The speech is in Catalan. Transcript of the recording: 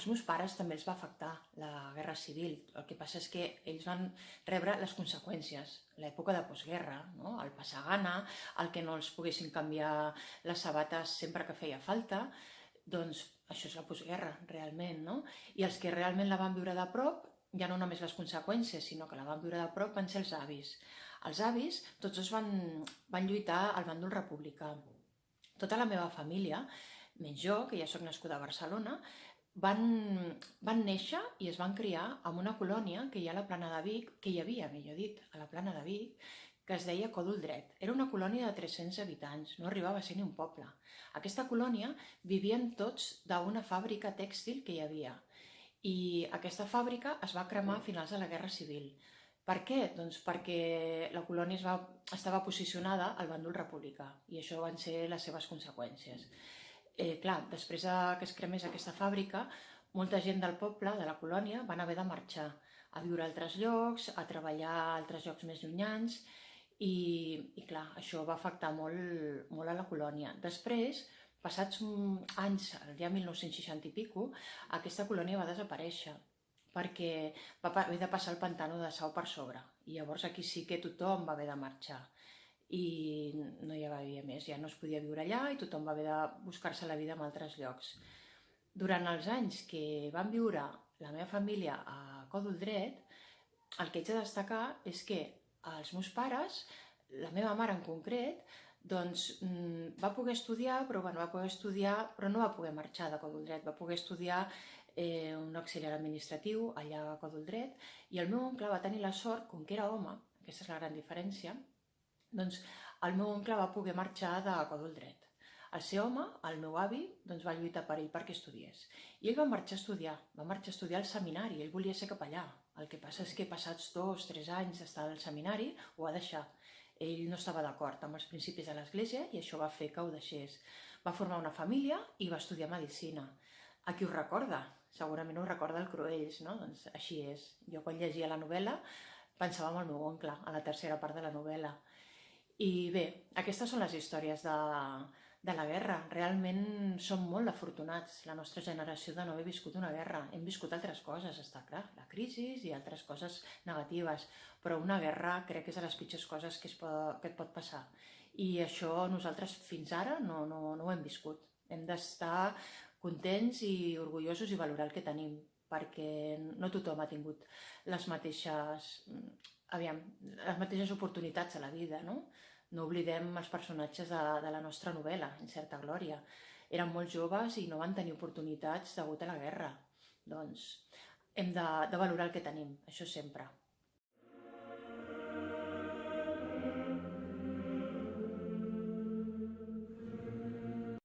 als meus pares també els va afectar la Guerra Civil. El que passa és que ells van rebre les conseqüències, l'època de postguerra, no? El passar gana, el que no els poguessin canviar les sabates sempre que feia falta, doncs això és la postguerra, realment, no? I els que realment la van viure de prop, ja no només les conseqüències, sinó que la van viure de prop, van ser els avis. Els avis, tots dos van lluitar al bàndol republicà. Tota la meva família, menys jo, que ja sóc nascuda a Barcelona, van néixer i es van criar en una colònia que hi ha a la Plana de Vic, que hi havia, millor dit, a la Plana de Vic, que es deia Còdol Dret. Era una colònia de 300 habitants, no arribava a ser ni un poble. Aquesta colònia vivien tots d'una fàbrica tèxtil que hi havia. I aquesta fàbrica es va cremar a finals de la Guerra Civil. Per què? Doncs perquè la colònia estava posicionada al bàndol republicà i això van ser les seves conseqüències. Clar, després que es cremés aquesta fàbrica, molta gent del poble, de la colònia, van haver de marxar a viure a altres llocs, a treballar a altres llocs més llunyans i clar, això va afectar molt a la colònia. Després, passats anys, el dia 1960 i pico, aquesta colònia va desaparèixer perquè va haver de passar el pantano de Sau per sobre i llavors aquí sí que tothom va haver de marxar i no hi havia més, ja no es podia viure allà i tothom va haver de buscar-se la vida en altres llocs. Durant els anys que van viure la meva família a Còdol Dret, el que haig de destacar és que els meus pares, la meva mare en concret, doncs va poder estudiar, però no va poder marxar de Còdol Dret, va poder estudiar un auxiliar administratiu allà a Còdol Dret i el meu oncle va tenir la sort, com que era home, aquesta és la gran diferència, doncs el meu oncle va poder marxar de Còdol Dret. Al ser home, el meu avi va lluitar per ell perquè estudiés. I ell va marxar a estudiar al seminari, ell volia ser capellà. El que passa és que passats 2 o 3 anys d'estar al seminari ho va deixar. Ell no estava d'acord amb els principis de l'Església i això va fer que ho deixés. Va formar una família i va estudiar medicina. A qui ho recorda? Segurament ho recorda el Cruells, no? Doncs així és. Jo quan llegia la novel·la pensava en el meu oncle, a la tercera part de la novel·la. I bé, aquestes són les històries de la guerra. Realment som molt afortunats, la nostra generació, de no haver viscut una guerra. Hem viscut altres coses, està clar, la crisi i altres coses negatives, però una guerra crec que és de les pitjors coses que et pot passar. I això nosaltres fins ara no ho hem viscut. Hem d'estar contents i orgullosos i valorar el que tenim, perquè no tothom ha tingut les mateixes oportunitats a la vida, no? No oblidem els personatges de la nostra novel·la, En certa glòria. Eren molt joves i no van tenir oportunitats degut a la guerra. Doncs hem de valorar el que tenim, això sempre.